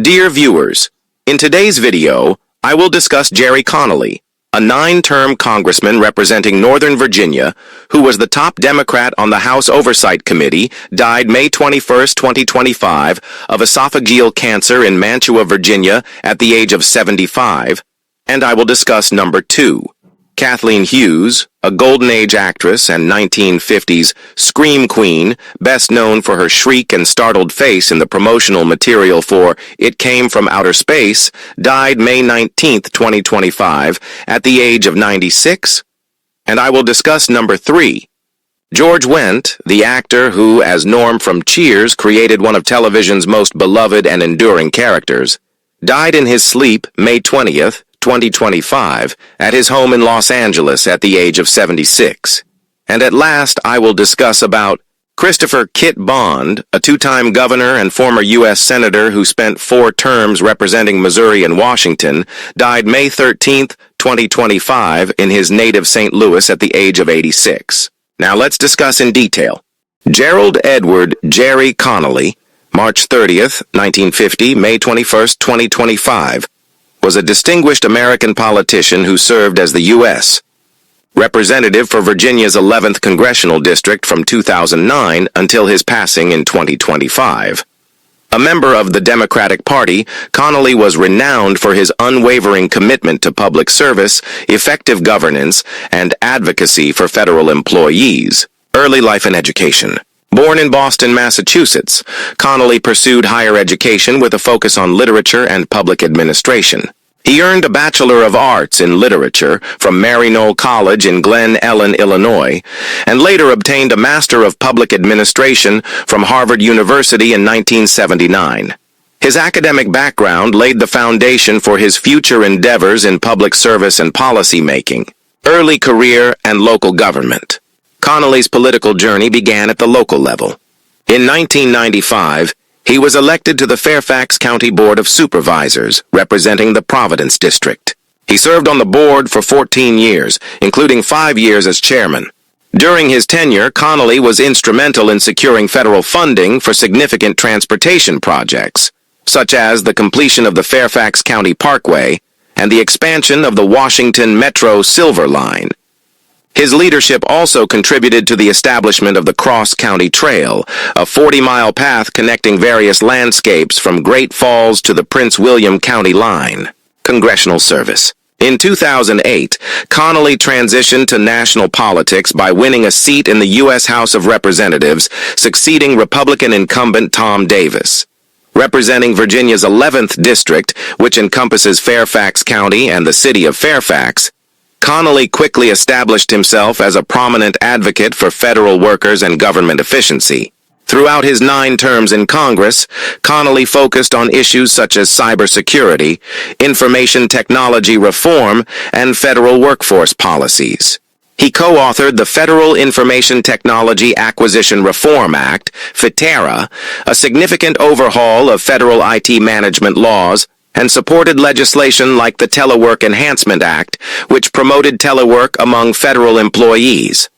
Dear viewers, in today's video, I will discuss Gerry Connolly, a 9-term congressman representing Northern Virginia, who was the top Democrat on the House Oversight Committee, died May 21, 2025, of esophageal cancer in Mantua, Virginia, at the age of 75, and I will discuss number 2. Kathleen Hughes, a Golden Age actress and 1950s scream queen, best known for her shriek and startled face in the promotional material for It Came from Outer Space, died May 19, 2025, at the age of 96. And I will discuss number 3. George Wendt, the actor who, as Norm from Cheers, created one of television's most beloved and enduring characters, died in his sleep May 20th, 2025, at his home in Los Angeles at the age of 76. And at last, I will discuss about Christopher Kit Bond, a 2-time governor and former U.S. Senator who spent 4 terms representing Missouri and Washington, died May 13, 2025, in his native St. Louis at the age of 86. Now let's discuss in detail. Gerald Edward Gerry Connolly, March 30th, 1950, May 21st, 2025, was a distinguished American politician who served as the U.S. Representative for Virginia's 11th Congressional District from 2009 until his passing in 2025. A member of the Democratic Party, Connolly was renowned for his unwavering commitment to public service, effective governance, and advocacy for federal employees. Early life and education. Born in Boston, Massachusetts, Connolly pursued higher education with a focus on literature and public administration. He earned a Bachelor of Arts in Literature from Maryknoll College in Glen Ellen, Illinois, and later obtained a Master of Public Administration from Harvard University in 1979. His academic background laid the foundation for his future endeavors in public service and policy making, early career, and local government. Connolly's political journey began at the local level. In 1995, he was elected to the Fairfax County Board of Supervisors, representing the Providence District. He served on the board for 14 years, including 5 years as chairman. During his tenure, Connolly was instrumental in securing federal funding for significant transportation projects, such as the completion of the Fairfax County Parkway and the expansion of the Washington Metro Silver Line. His leadership also contributed to the establishment of the Cross County Trail, a 40-mile path connecting various landscapes from Great Falls to the Prince William County line. Congressional service. In 2008, Connolly transitioned to national politics by winning a seat in the U.S. House of Representatives, succeeding Republican incumbent Tom Davis. Representing Virginia's 11th district, which encompasses Fairfax County and the city of Fairfax, Connolly quickly established himself as a prominent advocate for federal workers and government efficiency. Throughout his 9 terms in Congress, Connolly focused on issues such as cybersecurity, information technology reform, and federal workforce policies. He co-authored the Federal Information Technology Acquisition Reform Act, FITERA, a significant overhaul of federal IT management laws, and supported legislation like the Telework Enhancement Act, which promoted telework among federal employees.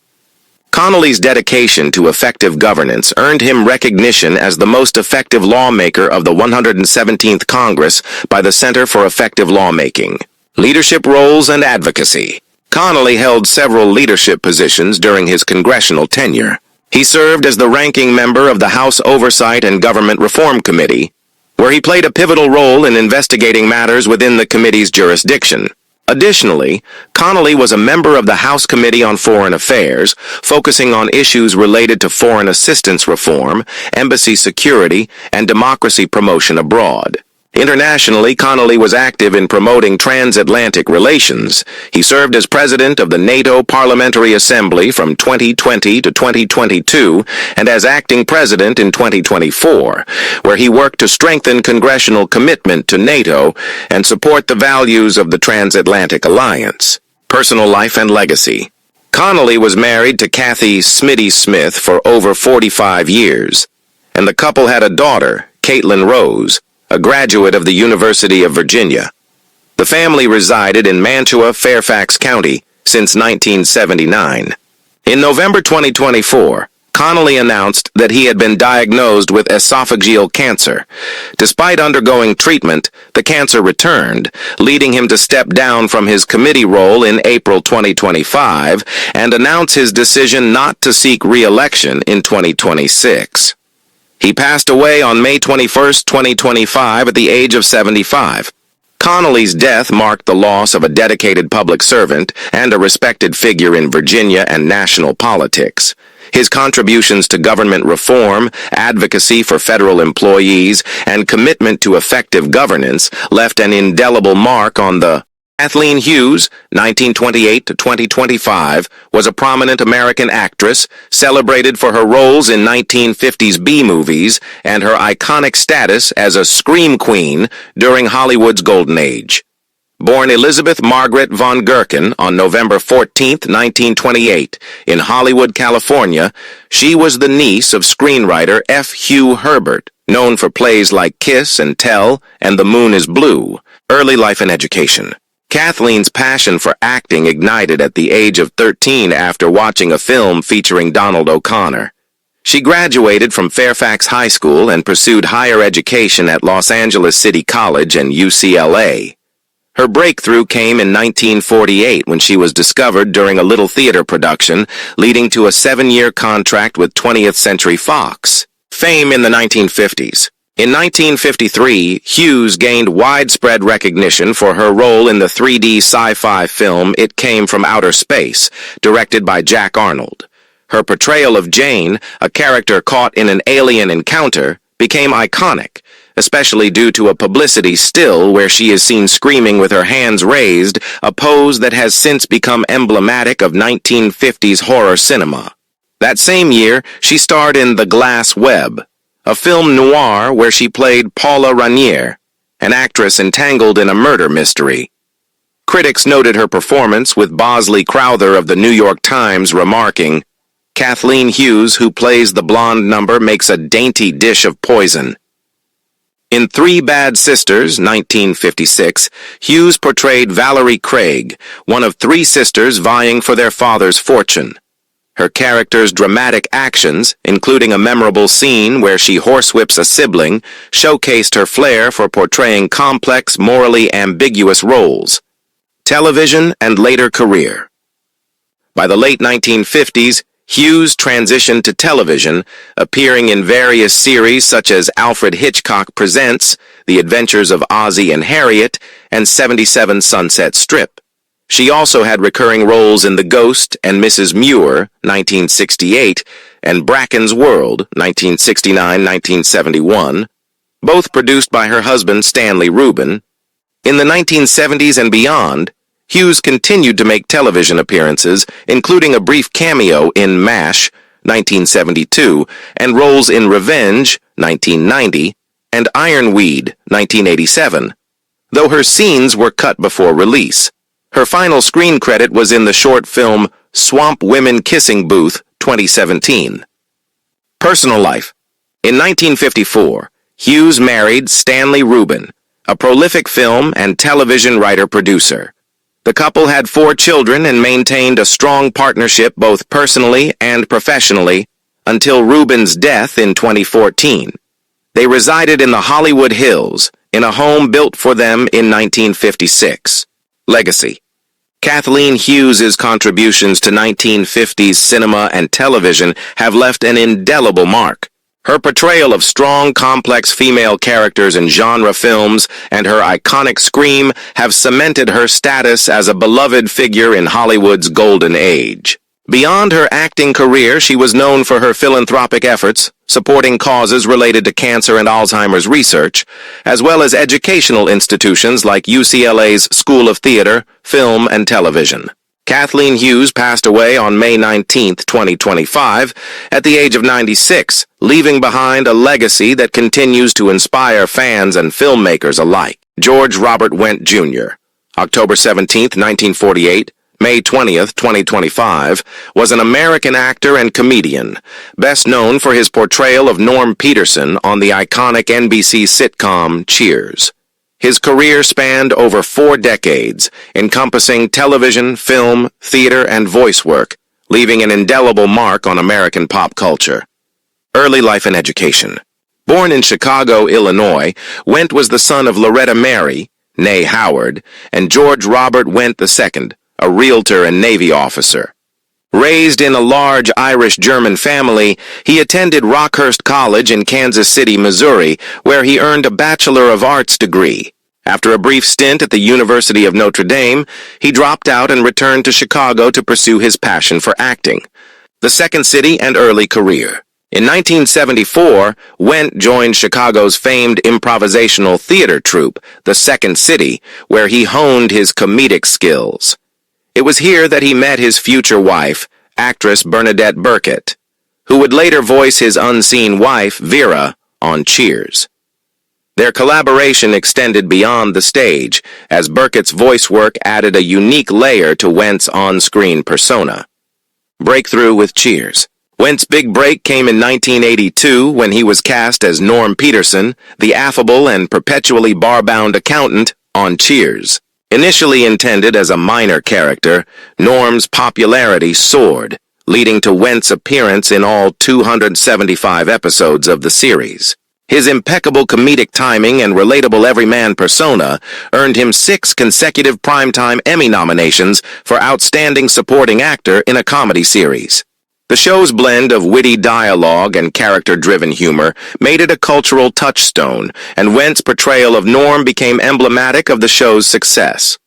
Connolly's dedication to effective governance earned him recognition as the most effective lawmaker of the 117th Congress by the Center for Effective Lawmaking. Leadership roles and advocacy. Connolly held several leadership positions during his congressional tenure. He served as the ranking member of the House Oversight and Government Reform Committee, where he played a pivotal role in investigating matters within the committee's jurisdiction. Additionally, Connolly was a member of the House Committee on Foreign Affairs, focusing on issues related to foreign assistance reform, embassy security, and democracy promotion abroad. Internationally, Connolly was active in promoting transatlantic relations. He served as president of the NATO Parliamentary Assembly from 2020 to 2022 and as acting president in 2024, where he worked to strengthen congressional commitment to NATO and support the values of the transatlantic alliance. Personal life and legacy. Connolly was married to Kathy Smitty Smith for over 45 years, and the couple had a daughter, Caitlin Rose, a graduate of the University of Virginia. The family resided in Mantua, Fairfax County since 1979. In November 2024, Connolly announced that he had been diagnosed with esophageal cancer. Despite undergoing treatment, the cancer returned, leading him to step down from his committee role in April 2025 and announce his decision not to seek re-election in 2026. He passed away on May 21, 2025 at the age of 75. Connolly's death marked the loss of a dedicated public servant and a respected figure in Virginia and national politics. His contributions to government reform, advocacy for federal employees, and commitment to effective governance left an indelible mark on the Kathleen Hughes, 1928 to 2025, was a prominent American actress, celebrated for her roles in 1950s B-movies and her iconic status as a scream queen during Hollywood's golden age. Born Elizabeth Margaret von Gerken on November 14, 1928, in Hollywood, California, she was the niece of screenwriter F. Hugh Herbert, known for plays like Kiss and Tell and The Moon is Blue. Early life and education. Kathleen's passion for acting ignited at the age of 13 after watching a film featuring Donald O'Connor. She graduated from Fairfax High School and pursued higher education at Los Angeles City College and UCLA. Her breakthrough came in 1948 when she was discovered during a little theater production, leading to a 7-year contract with 20th Century Fox. Fame in the 1950s. In 1953, Hughes gained widespread recognition for her role in the 3D sci-fi film It Came from Outer Space, directed by Jack Arnold. Her portrayal of Jane, a character caught in an alien encounter, became iconic, especially due to a publicity still where she is seen screaming with her hands raised, a pose that has since become emblematic of 1950s horror cinema. That same year, she starred in The Glass Web, a film noir where she played Paula Raniere, an actress entangled in a murder mystery. Critics noted her performance, with Bosley Crowther of the New York Times remarking, "Kathleen Hughes, who plays the blonde number, makes a dainty dish of poison." In Three Bad Sisters, 1956, Hughes portrayed Valerie Craig, one of 3 sisters vying for their father's fortune. Her character's dramatic actions, including a memorable scene where she horsewhips a sibling, showcased her flair for portraying complex, morally ambiguous roles. Television and later career. By the late 1950s, Hughes transitioned to television, appearing in various series such as Alfred Hitchcock Presents, The Adventures of Ozzie and Harriet, and 77 Sunset Strip. She also had recurring roles in The Ghost and Mrs. Muir, 1968, and Bracken's World, 1969-1971, both produced by her husband Stanley Rubin. In the 1970s and beyond, Hughes continued to make television appearances, including a brief cameo in MASH, 1972, and roles in Revenge, 1990, and Ironweed, 1987, though her scenes were cut before release. Her final screen credit was in the short film Swamp Women Kissing Booth, 2017. Personal life. In 1954, Hughes married Stanley Rubin, a prolific film and television writer-producer. The couple had 4 children and maintained a strong partnership both personally and professionally until Rubin's death in 2014. They resided in the Hollywood Hills, in a home built for them in 1956. Legacy. Kathleen Hughes's contributions to 1950s cinema and television have left an indelible mark. Her portrayal of strong, complex female characters in genre films and her iconic scream have cemented her status as a beloved figure in Hollywood's golden age. Beyond her acting career, she was known for her philanthropic efforts, supporting causes related to cancer and Alzheimer's research, as well as educational institutions like UCLA's School of Theater, Film, and Television. Kathleen Hughes passed away on May 19, 2025, at the age of 96, leaving behind a legacy that continues to inspire fans and filmmakers alike. George Robert Wendt, Jr., October 17, 1948, May 20th, 2025, was an American actor and comedian, best known for his portrayal of Norm Peterson on the iconic NBC sitcom Cheers. His career spanned over 4 decades, encompassing television, film, theater, and voice work, leaving an indelible mark on American pop culture. Early life and education. Born in Chicago, Illinois, Wendt was the son of Loretta Mary, née Howard, and George Robert Wendt II, a realtor and Navy officer. Raised in a large Irish-German family, he attended Rockhurst College in Kansas City, Missouri, where he earned a Bachelor of Arts degree. After a brief stint at the University of Notre Dame, he dropped out and returned to Chicago to pursue his passion for acting. The Second City and early career. In 1974, Wendt joined Chicago's famed improvisational theater troupe, the Second City, where he honed his comedic skills. It was here that he met his future wife, actress Bernadette Burkett, who would later voice his unseen wife, Vera, on Cheers. Their collaboration extended beyond the stage, as Burkett's voice work added a unique layer to Wendt's on-screen persona. Breakthrough with Cheers. Wendt's big break came in 1982 when he was cast as Norm Peterson, the affable and perpetually bar-bound accountant, on Cheers. Initially intended as a minor character, Norm's popularity soared, leading to Wendt's appearance in all 275 episodes of the series. His impeccable comedic timing and relatable everyman persona earned him 6 consecutive Primetime Emmy nominations for Outstanding Supporting Actor in a Comedy Series. The show's blend of witty dialogue and character-driven humor made it a cultural touchstone, and Wendt's portrayal of Norm became emblematic of the show's success.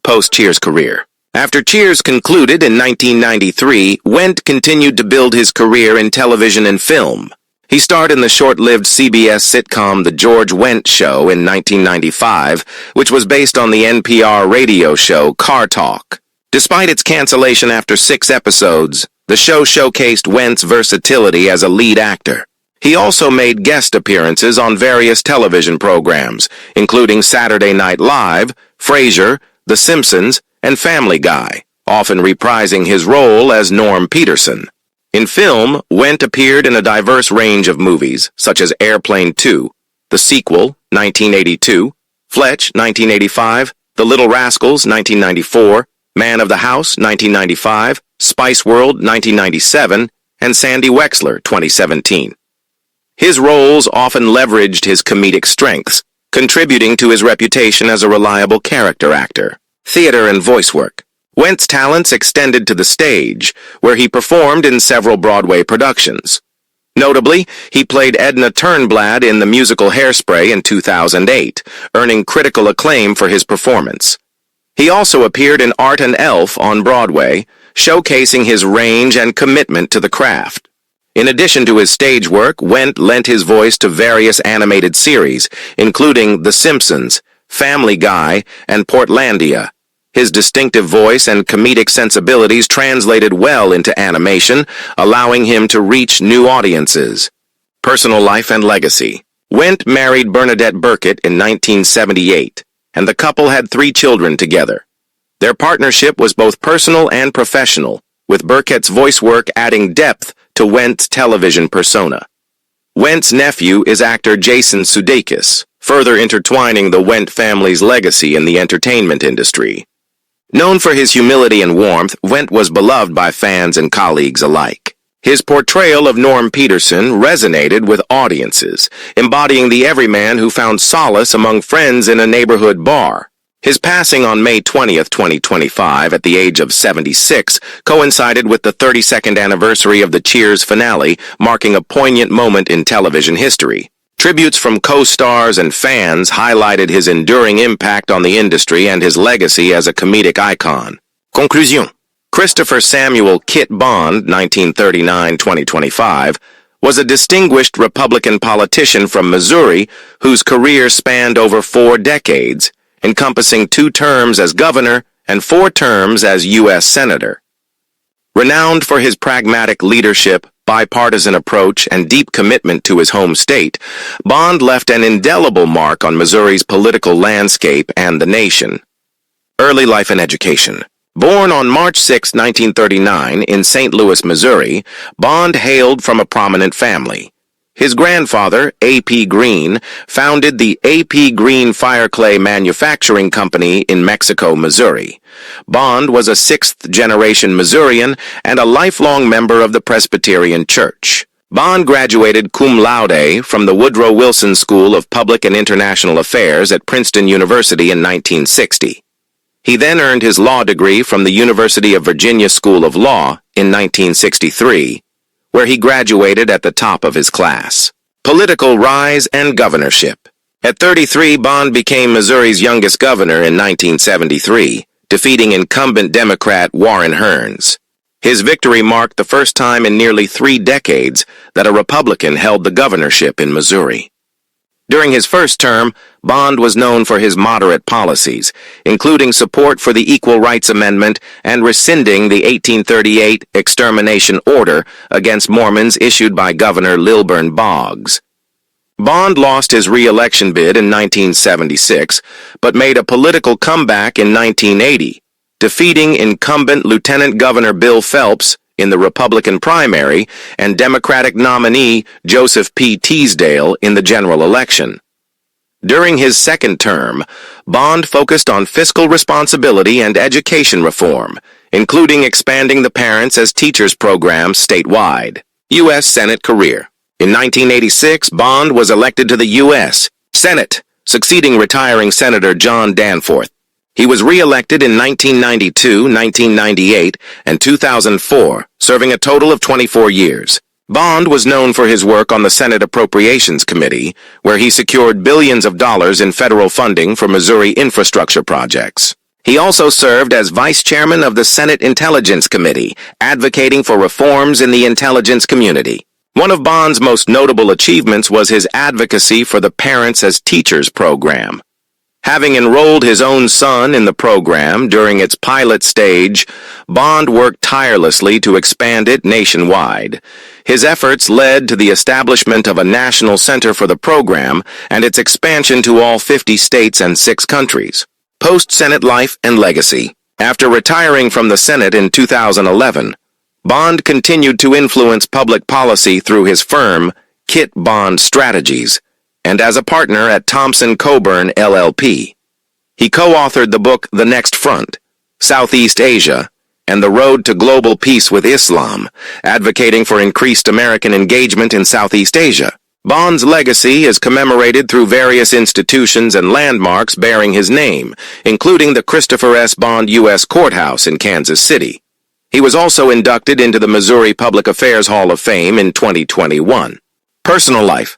Post-Cheers career. After Cheers concluded in 1993, Wendt continued to build his career in television and film. He starred in the short-lived CBS sitcom The George Wendt Show in 1995, which was based on the NPR radio show Car Talk. Despite its cancellation after 6 episodes, the show showcased Wendt's versatility as a lead actor. He also made guest appearances on various television programs, including Saturday Night Live, Frasier, The Simpsons, and Family Guy, often reprising his role as Norm Peterson. In film, Wendt appeared in a diverse range of movies, such as Airplane 2, the sequel, 1982, Fletch, 1985, The Little Rascals, 1994, Man of the House, 1995, Spice World, 1997, and Sandy Wexler, 2017. His roles often leveraged his comedic strengths, contributing to his reputation as a reliable character actor. Theater and voice work. Wendt's talents extended to the stage, where he performed in several Broadway productions. Notably, he played Edna Turnblad in the musical Hairspray in 2008, earning critical acclaim for his performance. He also appeared in Art and Elf on Broadway, showcasing his range and commitment to the craft. In addition to his stage work, Wendt lent his voice to various animated series, including The Simpsons, Family Guy, and Portlandia. His distinctive voice and comedic sensibilities translated well into animation, allowing him to reach new audiences. Personal life and legacy. Wendt married Bernadette Burkett in 1978, and the couple had 3 children together. Their partnership was both personal and professional, with Burkett's voice work adding depth to Wendt's television persona. Wendt's nephew is actor Jason Sudeikis, further intertwining the Wendt family's legacy in the entertainment industry. Known for his humility and warmth, Wendt was beloved by fans and colleagues alike. His portrayal of Norm Peterson resonated with audiences, embodying the everyman who found solace among friends in a neighborhood bar. His passing on May 20, 2025, at the age of 76, coincided with the 32nd anniversary of the Cheers finale, marking a poignant moment in television history. Tributes from co-stars and fans highlighted his enduring impact on the industry and his legacy as a comedic icon. Conclusion. Christopher Samuel Kit Bond, 1939-2025, was a distinguished Republican politician from Missouri whose career spanned over 4 decades, encompassing 2 terms as governor and 4 terms as U.S. Senator. Renowned for his pragmatic leadership, bipartisan approach, and deep commitment to his home state, Bond left an indelible mark on Missouri's political landscape and the nation. Early life and education. Born on March 6, 1939, in St. Louis, Missouri, Bond hailed from a prominent family. His grandfather, A.P. Green, founded the A.P. Green Fireclay Manufacturing Company in Mexico, Missouri. Bond was a sixth-generation Missourian and a lifelong member of the Presbyterian Church. Bond graduated cum laude from the Woodrow Wilson School of Public and International Affairs at Princeton University in 1960. He then earned his law degree from the University of Virginia School of Law in 1963, where he graduated at the top of his class. Political rise and governorship. At 33, Bond became Missouri's youngest governor in 1973, defeating incumbent Democrat Warren Hern's. His victory marked the first time in nearly 3 decades that a Republican held the governorship in Missouri. During his first term, Bond was known for his moderate policies, including support for the Equal Rights Amendment and rescinding the 1838 extermination order against Mormons issued by Governor Lilburn Boggs. Bond lost his re-election bid in 1976, but made a political comeback in 1980, defeating incumbent Lieutenant Governor Bill Phelps in the Republican primary and Democratic nominee Joseph P. Teasdale in the general election. During his second term, Bond focused on fiscal responsibility and education reform, including expanding the Parents as Teachers program statewide. U.S. Senate career. In 1986, Bond was elected to the U.S. Senate, succeeding retiring Senator John Danforth. He was re-elected in 1992, 1998, and 2004, serving a total of 24 years. Bond was known for his work on the Senate Appropriations Committee, where he secured billions of dollars in federal funding for Missouri infrastructure projects. He also served as vice chairman of the Senate Intelligence Committee, advocating for reforms in the intelligence community. One of Bond's most notable achievements was his advocacy for the Parents as Teachers program. Having enrolled his own son in the program during its pilot stage, Bond worked tirelessly to expand it nationwide. His efforts led to the establishment of a national center for the program and its expansion to all 50 states and 6 countries. Post-Senate life and legacy. After retiring from the Senate in 2011, Bond continued to influence public policy through his firm, Kit Bond Strategies, and as a partner at Thompson Coburn LLP. He co-authored the book The Next Front, Southeast Asia, and The Road to Global Peace with Islam, advocating for increased American engagement in Southeast Asia. Bond's legacy is commemorated through various institutions and landmarks bearing his name, including the Christopher S. Bond U.S. Courthouse in Kansas City. He was also inducted into the Missouri Public Affairs Hall of Fame in 2021. Personal life.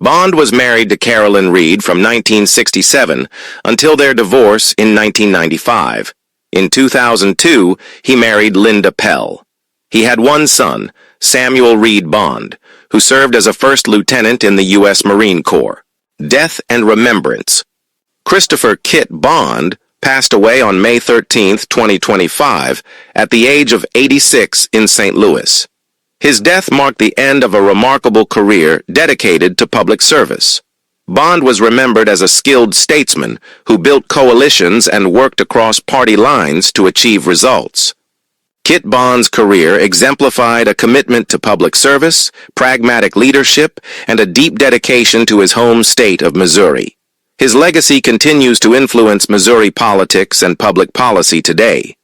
Bond was married to Carolyn Reed from 1967 until their divorce in 1995. In 2002, he married Linda Pell. He had one son, Samuel Reed Bond, who served as a first lieutenant in the U.S. Marine Corps. Death and remembrance. Christopher Kit Bond passed away on May 13, 2025, at the age of 86 in St. Louis. His death marked the end of a remarkable career dedicated to public service. Bond was remembered as a skilled statesman who built coalitions and worked across party lines to achieve results. Kit Bond's career exemplified a commitment to public service, pragmatic leadership, and a deep dedication to his home state of Missouri. His legacy continues to influence Missouri politics and public policy today.